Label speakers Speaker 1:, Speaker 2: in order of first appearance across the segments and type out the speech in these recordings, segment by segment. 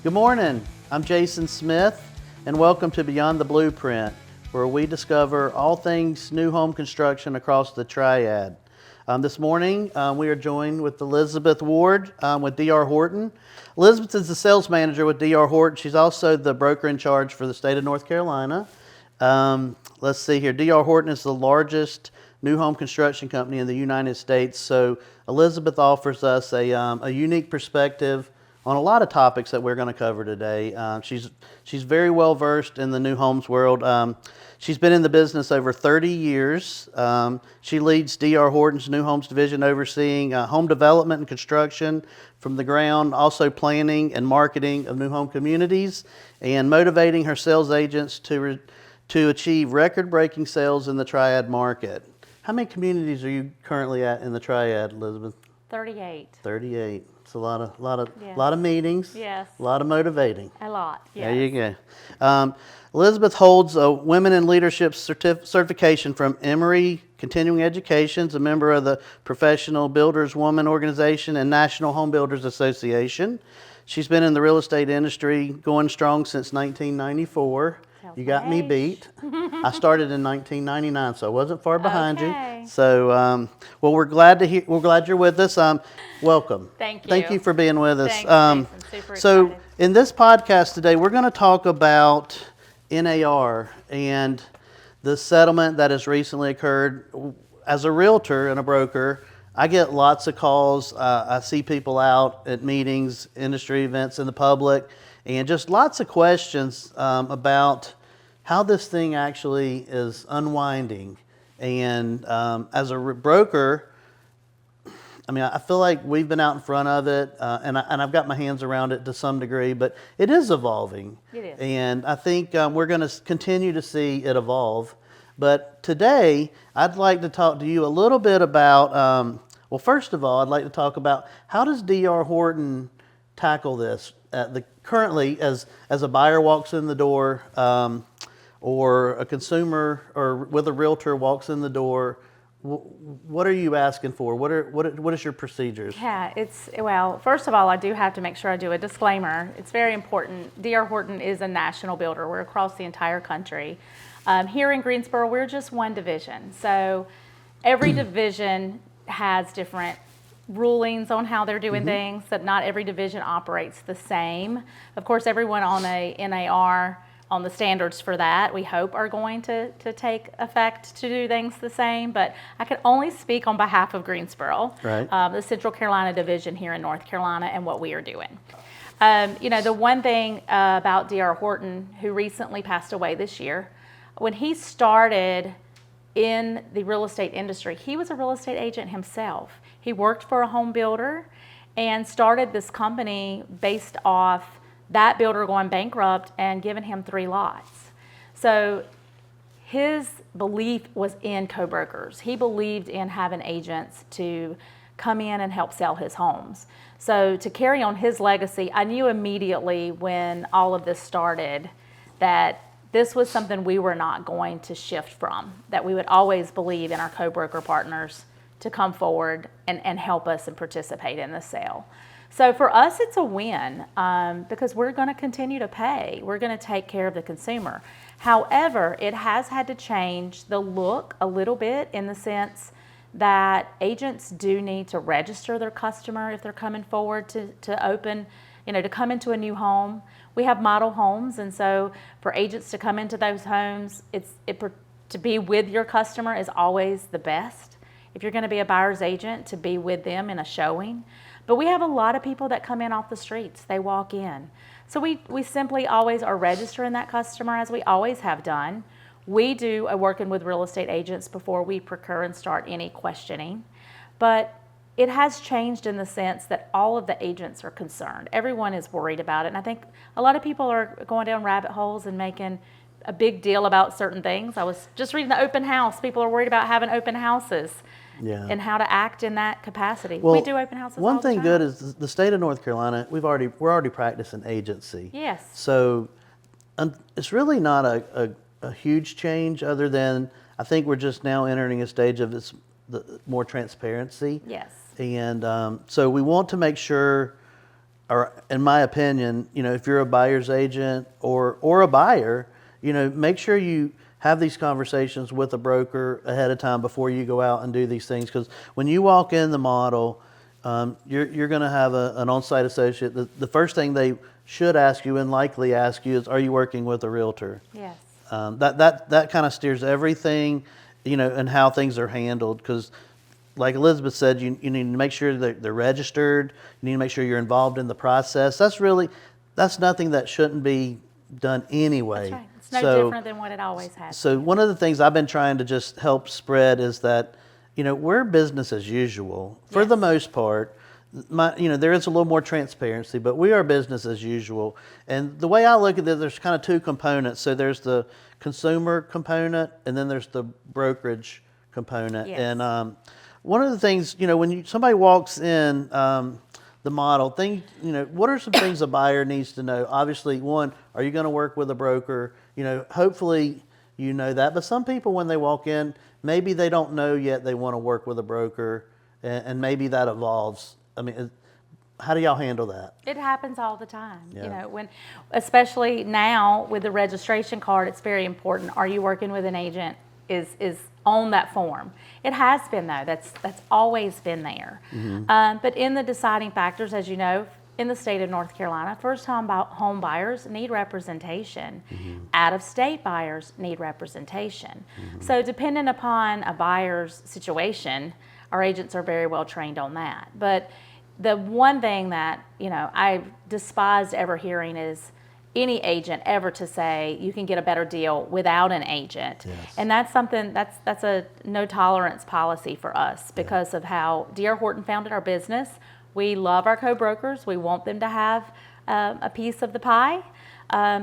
Speaker 1: Good morning, I'm Jason Smith, and welcome to Beyond the Blueprint, where we discover all things new home construction across the Triad. This morning, we are joined with Elizabeth Ward with D.R. Horton. Elizabeth is the sales manager with D.R. Horton. She's also the broker in charge for the state of North Carolina. Let's see here. D.R. Horton is the largest new home construction company in the United States, so Elizabeth offers us a unique perspective on a lot of topics that we're going to cover today. She's very well versed in the new homes world. She's been in the business over 30 years. She leads D.R. Horton's New Homes Division, overseeing home development and construction from the ground, also planning and marketing of new home communities, and motivating her sales agents to achieve record-breaking sales in the Triad market. How many communities are you currently at in the Triad, Elizabeth?
Speaker 2: 38.
Speaker 1: 38. It's a lot of meetings.
Speaker 2: Yes.
Speaker 1: A lot of motivating.
Speaker 2: A lot. Yes.
Speaker 1: There you go. Elizabeth holds a Women in Leadership certification from Emory Continuing Education, a member of the Professional Builders Woman Organization and National Home Builders Association. She's been in the real estate industry going strong since 1994. You got me beat. I started in 1999, so I wasn't far behind you. So, well, we're glad you're with us. Welcome.
Speaker 2: Thank you.
Speaker 1: Thank you for being with us.
Speaker 2: Thanks, Jason. Super
Speaker 1: so,
Speaker 2: excited.
Speaker 1: in this podcast today, we're going to talk about NAR and the settlement that has recently occurred. As a realtor and a broker, I get lots of calls. I see people out at meetings, industry events in the public, and just lots of questions about how this thing actually is unwinding. And as a broker, I mean, I feel like we've been out in front of it, and I've got my hands around it to some degree, but it is evolving.
Speaker 2: It is.
Speaker 1: And I think we're going to continue to see it evolve. But today, I'd like to talk to you a little bit about, well, first of all, I'd like to talk about how does D.R. Horton tackle this currently as a buyer walks in the door, or a consumer or with a realtor walks in the door. What are you asking for? What is your procedures?
Speaker 2: Yeah, well, first of all, I do have to make sure I do a disclaimer. It's very important. D.R. Horton is a national builder. We're across the entire country. Here in Greensboro, we're just one division. So every division has different rulings on how they're doing things, that not every division operates the same. Of course, everyone on a NAR, on the standards for that, we hope are going to take effect to do things the same, but I can only speak on behalf of Greensboro,
Speaker 1: right.
Speaker 2: The Central Carolina Division here in North Carolina, and what we are doing. The one thing about D.R. Horton, who recently passed away this year, when he started in the real estate industry, he was a real estate agent himself. He worked for a home builder and started this company based off that builder going bankrupt and giving him 3 lots. So his belief was in co-brokers. He believed in having agents to come in and help sell his homes. So to carry on his legacy, I knew immediately when all of this started that this was something we were not going to shift from, that we would always believe in our co-broker partners to come forward and help us and participate in the sale. So for us, it's a win because we're going to continue to pay. We're going to take care of the consumer. However, it has had to change the look a little bit in the sense that agents do need to register their customer if they're coming forward to open, to come into a new home. We have model homes, and so for agents to come into those homes, to be with your customer is always the best. If you're going to be a buyer's agent, to be with them in a showing. But we have a lot of people that come in off the streets. They walk in. So we simply always are registering that customer, as we always have done. We do a working with real estate agents before we procure and start any questioning. But it has changed in the sense that all of the agents are concerned. Everyone is worried about it. And I think a lot of people are going down rabbit holes and making a big deal about certain things. I was just reading the open house. People are worried about having open houses.
Speaker 1: Yeah.
Speaker 2: And how to act in that capacity.
Speaker 1: Well,
Speaker 2: we do open houses all the time.
Speaker 1: One thing good is the state of North Carolina, we're already practicing agency.
Speaker 2: Yes.
Speaker 1: So it's really not a huge change, other than I think we're just now entering a stage of more transparency.
Speaker 2: Yes.
Speaker 1: And so we want to make sure or in my opinion, if you're a buyer's agent or a buyer, make sure you have these conversations with a broker ahead of time before you go out and do these things. Because when you walk in the model, you're going to have an on-site associate. The first thing they should ask you and likely ask you is, are you working with a realtor?
Speaker 2: Yes.
Speaker 1: That kind of steers everything, and how things are handled. Because like Elizabeth said, you need to make sure that they're registered. You need to make sure you're involved in the process. That's nothing that shouldn't be done anyway.
Speaker 2: That's right. It's no different than what it always has.
Speaker 1: So one of the things I've been trying to just help spread is that, we're business as usual for the most part. There is a little more transparency, but we are business as usual. And the way I look at it, there's kind of two components. So there's the consumer component, and then there's the brokerage component.
Speaker 2: Yes.
Speaker 1: And one of the things, when somebody walks in the model, what are some things a buyer needs to know? Obviously, one, are you going to work with a broker? Hopefully you know that. But some people, when they walk in, maybe they don't know yet they want to work with a broker, and maybe that evolves. I mean, how do y'all handle that?
Speaker 2: It happens all the time.
Speaker 1: Yeah.
Speaker 2: Especially now with the registration card, it's very important. Are you working with an agent? Is on that form. It has been though. That's always been there.
Speaker 1: Mm-hmm.
Speaker 2: But in the deciding factors, as you know, in the state of North Carolina, first-time home buyers need representation.
Speaker 1: Mm-hmm.
Speaker 2: Out-of-state buyers need representation.
Speaker 1: Mm-hmm.
Speaker 2: So depending upon a buyer's situation, our agents are very well trained on that. But the one thing that I despised ever hearing is any agent ever to say you can get a better deal without an agent.
Speaker 1: Yes.
Speaker 2: And that's something that's a no tolerance policy for us because of how D.R. Horton founded our business. We love our co-brokers. We want them to have a piece of the pie.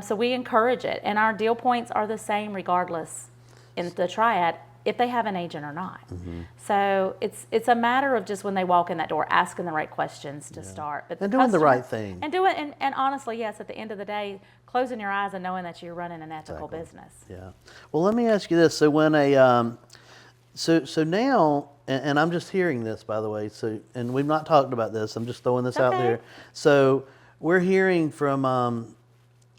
Speaker 2: So we encourage it. And our deal points are the same regardless in the triad if they have an agent or not.
Speaker 1: Mm-hmm.
Speaker 2: So it's a matter of just when they walk in that door, asking the right questions to start. But
Speaker 1: And doing the right thing.
Speaker 2: And honestly, yes, at the end of the day, closing your eyes and knowing that you're running an ethical business.
Speaker 1: Yeah. Well, let me ask you this. So when so now, and I'm just hearing this, by the way, and we've not talked about this, I'm just throwing this out there. So we're hearing from,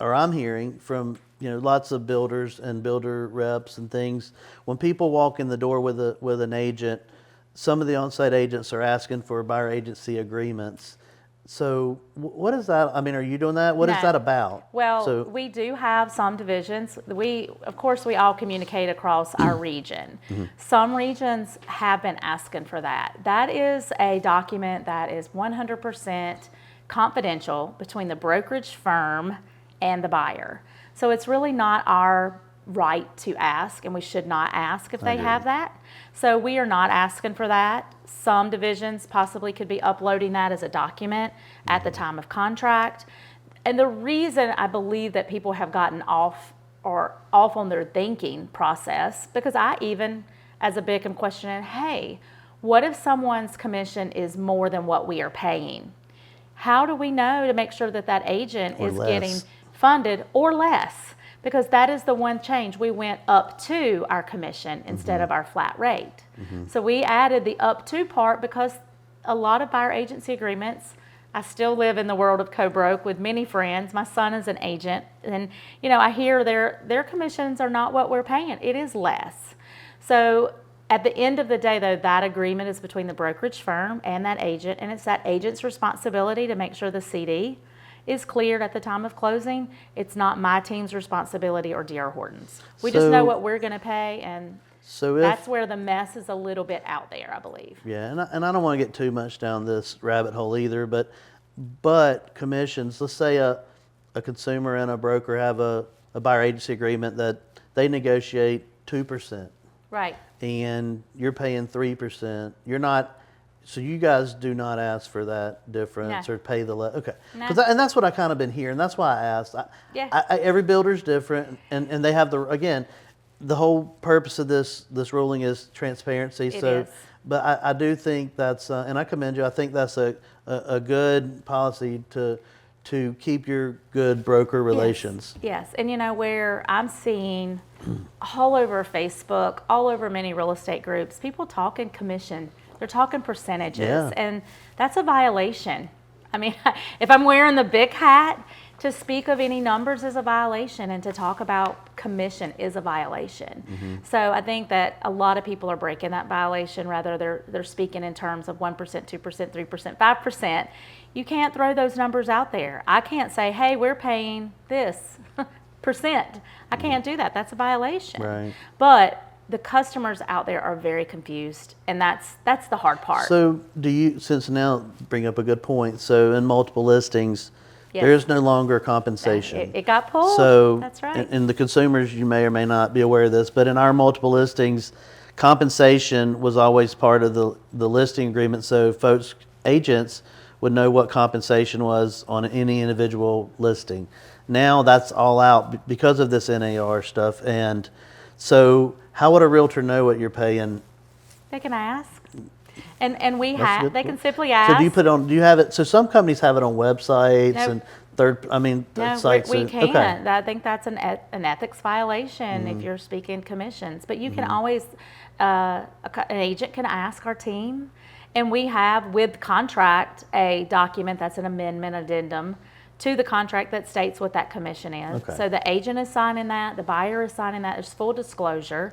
Speaker 1: or I'm hearing from, lots of builders and builder reps and things. When people walk in the door with an agent, some of the on-site agents are asking for buyer agency agreements. So what is that? I mean, are you doing that? What is that about?
Speaker 2: Well, we do have some divisions. Of course, we all communicate across our region.
Speaker 1: Mm-hmm.
Speaker 2: Some regions have been asking for that. That is a document that is 100% confidential between the brokerage firm and the buyer. So it's really not our right to ask, and we should not ask if they have that. So we are not asking for that. Some divisions possibly could be uploading that as a document at the time of contract. And the reason I believe that people have gotten off on their thinking process, because I even, as a BIC, am questioning, hey, what if someone's commission is more than what we are paying? How do we know to make sure that that agent is getting funded or less? Because that is the one change. We went up to our commission instead of our flat rate. So we added the up to part because a lot of buyer agency agreements, I still live in the world of co-broke with many friends. My son is an agent, and I hear their commissions are not what we're paying. It is less. So at the end of the day, though, that agreement is between the brokerage firm and that agent, and it's that agent's responsibility to make sure the CD is cleared at the time of closing. It's not my team's responsibility or D.R. Horton's. We just know what we're going to pay, and that's where the mess is a little bit out there, I believe.
Speaker 1: Yeah, and I don't want to get too much down this rabbit hole either, but commissions, let's say a consumer and a broker have a buyer agency agreement that they negotiate 2%.
Speaker 2: Right.
Speaker 1: And you're paying 3%. You're not. So you guys do not ask for that difference or pay the okay?
Speaker 2: No.
Speaker 1: And that's what I kind of been hearing. That's why I asked. Every builder's different, and they have the whole purpose of this ruling is transparency.
Speaker 2: It is.
Speaker 1: But I do think that's, and I commend you. I think that's a good policy to keep your good broker relations.
Speaker 2: Yes, and where I'm seeing all over Facebook, all over many real estate groups, people talking commission. They're talking percentages, and that's a violation I mean, if I'm wearing the big hat, to speak of any numbers is a violation, and to talk about commission is a violation. So I think that a lot of people are breaking that violation. Rather, they're speaking in terms of 1%, 2%, 3%, 5%. You can't throw those numbers out there. I can't say, hey, we're paying this percent. I can't do that. That's a violation.
Speaker 1: Right.
Speaker 2: But the customers out there are very confused, and that's the hard part.
Speaker 1: So do you, since now bring up a good point, so in multiple listings,
Speaker 2: Yes.
Speaker 1: there is no longer compensation.
Speaker 2: It got pulled.
Speaker 1: So,
Speaker 2: That's right.
Speaker 1: And the consumers, you may or may not be aware of this, but in our multiple listings, compensation was always part of the listing agreement. So folks, agents would know what compensation was on any individual listing. Now that's all out because of this NAR stuff. And so how would a realtor know what you're paying?
Speaker 2: They can ask. And we
Speaker 1: That's a
Speaker 2: have,
Speaker 1: good
Speaker 2: they
Speaker 1: point.
Speaker 2: can simply ask.
Speaker 1: So do you have it, so some companies have it on websites
Speaker 2: Nope.
Speaker 1: and
Speaker 2: No,
Speaker 1: sites.
Speaker 2: we
Speaker 1: and-
Speaker 2: can't.
Speaker 1: Okay.
Speaker 2: I think that's an ethics violation if you're speaking commissions. But you can always, an agent can ask our team, and we have with contract a document that's an amendment addendum to the contract that states what that commission is.
Speaker 1: Okay.
Speaker 2: So the agent is signing that, the buyer is signing that. There's full disclosure.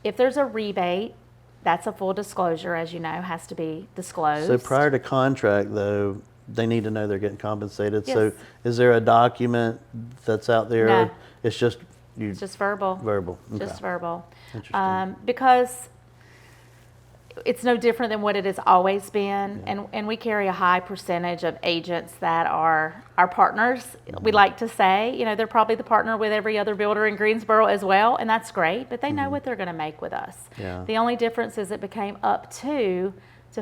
Speaker 2: If there's a rebate, that's a full disclosure, as you know, has to be disclosed.
Speaker 1: So prior to contract, though, they need to know they're getting compensated. So
Speaker 2: Yes.
Speaker 1: is there a document that's out there?
Speaker 2: No.
Speaker 1: Or it's just you
Speaker 2: It's just verbal.
Speaker 1: verbal. Okay.
Speaker 2: Just verbal.
Speaker 1: Interesting.
Speaker 2: Because it's no different than what it has always been, and we carry a high percentage of agents that are our partners. We like to say, you know, they're probably the partner with every other builder in Greensboro as well, and that's great, but they know what they're going to make with us.
Speaker 1: Yeah.
Speaker 2: The only difference is it became up to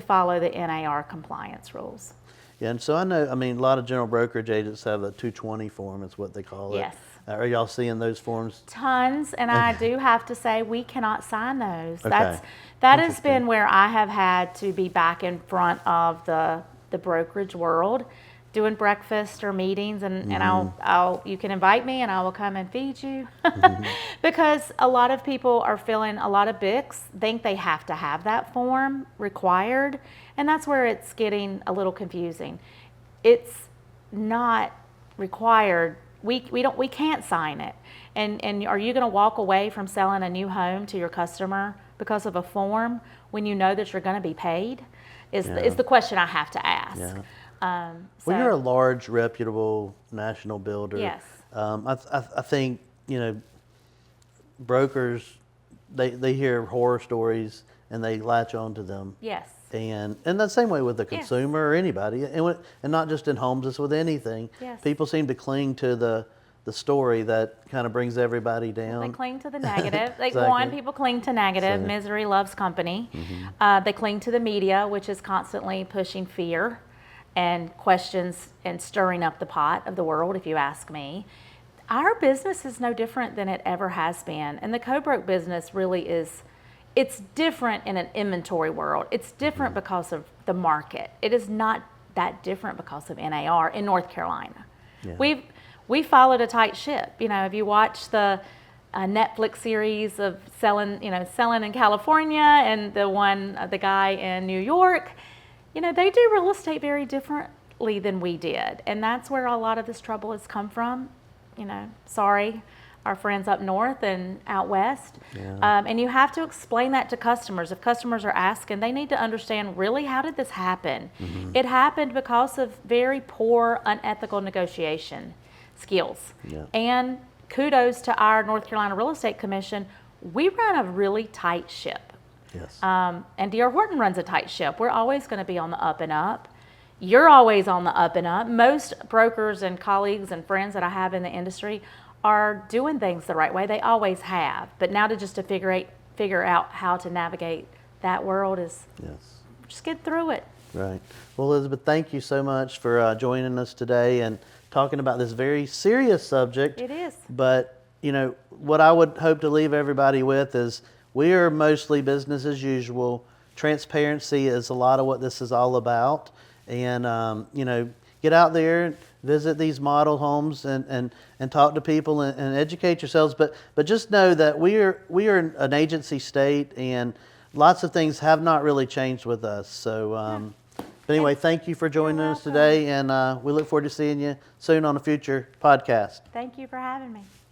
Speaker 2: follow the NAR compliance rules.
Speaker 1: Yeah, and so I know, I mean, a lot of general brokerage agents have a 220 form, is what they call it.
Speaker 2: Yes.
Speaker 1: Are y'all seeing those forms?
Speaker 2: Tons, and I do have to say we cannot sign those.
Speaker 1: Okay.
Speaker 2: That has
Speaker 1: Interesting.
Speaker 2: been where I have had to be back in front of the brokerage world, doing breakfast or meetings, and I'll you can invite me and I will come and feed you, because a lot of people are feeling, a lot of BICs think they have to have that form required, and that's where it's getting a little confusing. It's not required. We can't sign it. And are you going to walk away from selling a new home to your customer because of a form when you know that you're going to be paid? Is the question I have to ask.
Speaker 1: Yeah.
Speaker 2: So,
Speaker 1: Well, you're a large, reputable national builder.
Speaker 2: Yes.
Speaker 1: I think, you know, brokers, they hear horror stories and they latch onto them.
Speaker 2: yes.
Speaker 1: And the same way with the
Speaker 2: Yes.
Speaker 1: consumer or anybody, and not just in homes, it's with anything.
Speaker 2: Yes.
Speaker 1: People seem to cling to the story that kind of brings everybody
Speaker 2: They
Speaker 1: down.
Speaker 2: cling to the negative. Like
Speaker 1: Exactly.
Speaker 2: one, people cling to negative.
Speaker 1: So-
Speaker 2: Misery loves company. They cling to the media, which is constantly pushing fear and questions and stirring up the pot of the world, if you ask me. Our business is no different than it ever has been. And the co-broke business really is, it's different in an inventory world. It's different because of the market. It is not that different because of NAR in North Carolina.
Speaker 1: Yeah.
Speaker 2: We followed a tight ship. You know, if you watch the Netflix series of selling in California and the guy in New York, you know, they do real estate very differently than we did. And that's where a lot of this trouble has come from. You know, sorry, our friends up north and out west.
Speaker 1: Yeah.
Speaker 2: And you have to explain that to customers. If customers are asking, they need to understand, really, how did this happen? It happened because of very poor, unethical negotiation skills.
Speaker 1: Yeah.
Speaker 2: And kudos to our North Carolina Real Estate Commission. We run a really tight ship.
Speaker 1: Yes.
Speaker 2: And D.R. Horton runs a tight ship. We're always going to be on the up and up. You're always on the up and up. Most brokers and colleagues and friends that I have in the industry are doing things the right way. They always have. But now to figure out how to navigate that world is
Speaker 1: Yes.
Speaker 2: just get through it.
Speaker 1: Right. Well, Elizabeth, thank you so much for joining us today and talking about this very serious subject.
Speaker 2: It is.
Speaker 1: But, you know, what I would hope to leave everybody with is we are mostly business as usual. Transparency is a lot of what this is all about. And, you know, get out there, visit these model homes and talk to people and educate yourselves. But just know that we are an agency state, and lots of things have not really changed with us. So But anyway, thank you for joining us
Speaker 2: welcome.
Speaker 1: today, and we look forward to seeing you soon on a future podcast.
Speaker 2: Thank you for having me.